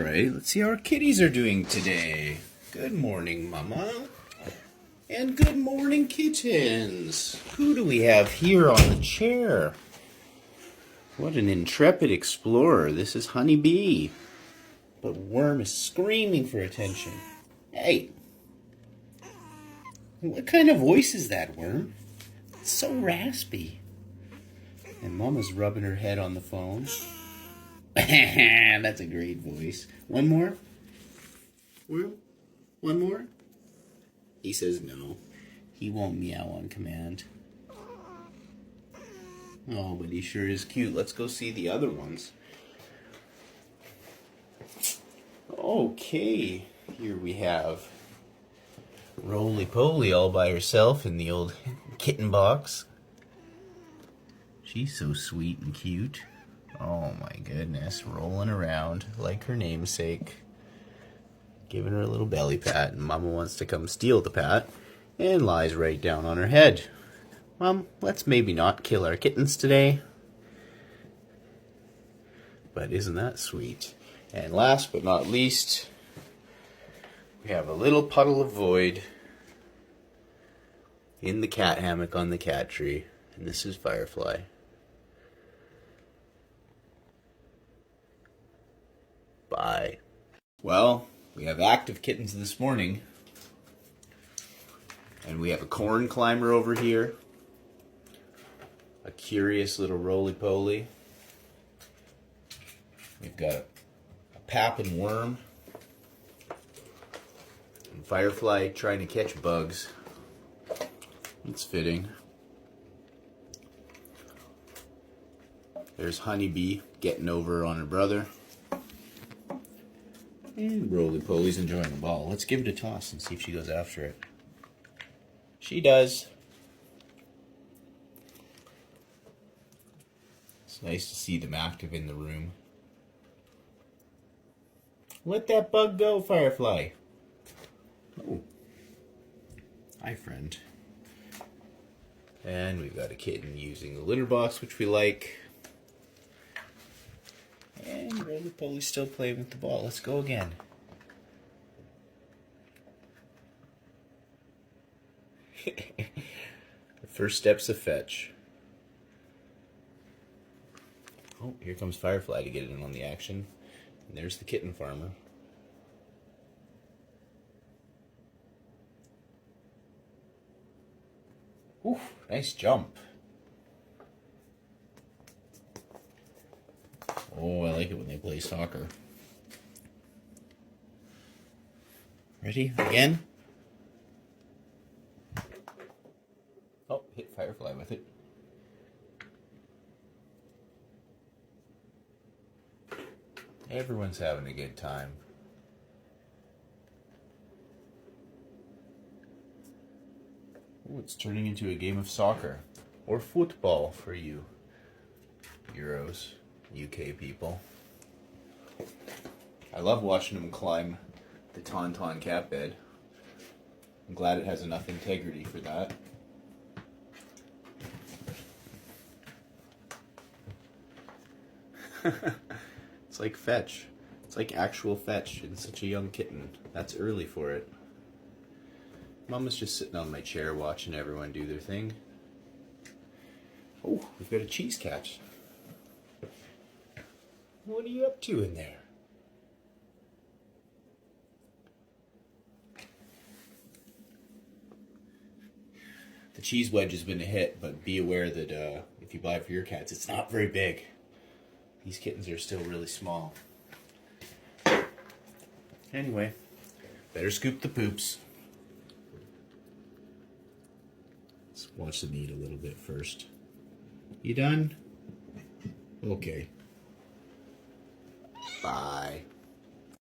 right, let's see how our kitties are doing today. Good morning, Mama. And good morning, kittens. Who do we have here on the chair? What an intrepid explorer. This is Honeybee. But Worm is screaming for attention. Hey! What kind of voice is that, Worm? It's so raspy. And Mama's rubbing her head on the phone. That's a great voice. One more? Worm? One more? He says no. He won't meow on command. Oh, but he sure is cute. Let's go see the other ones. Okay, here we have Roly-Poly all by herself in the old kitten box. She's so sweet and cute. Oh my goodness, rolling around like her namesake. Giving her a little belly pat, and Mama wants to come steal the pat and lies right down on her head. Mom, let's maybe not kill our kittens today. But isn't that sweet? And last but not least, we have a little puddle of void in the cat hammock on the cat tree. And this is Firefly. Bye. Well, we have active kittens this morning. And we have a corn climber over here. A curious little roly-poly. We've got a pap and worm. And Firefly trying to catch bugs. It's fitting. There's Honeybee getting over on her brother. And Roly-Poly's enjoying the ball. Let's give it a toss and see if she goes after it. She does. It's nice to see them active in the room. Let that bug go, Firefly. Oh. Hi, friend. And we've got a kitten using the litter box, which we like. And Roly-Poly's still playing with the ball. Let's go again. The first steps of fetch. Oh, here comes Firefly to get in on the action. And there's the kitten farmer. Ooh, nice jump. Oh, I like it when they play soccer. Ready? Again? Oh, hit Firefly with it. Everyone's having a good time. Ooh, it's turning into a game of soccer. Or football for you Euros. UK people. I love watching them climb the Tauntaun cat bed. I'm glad it has enough integrity for that. It's like fetch. It's like actual fetch in such a young kitten. That's early for it. Mama's just sitting on my chair watching everyone do their thing. Oh, we've got a cheese catch. What are you up to in there? The cheese wedge has been a hit, but be aware that if you buy it for your cats, it's not very big. These kittens are still really small. Anyway, better scoop the poops. Let's watch them eat a little bit first. You done? Okay. Bye.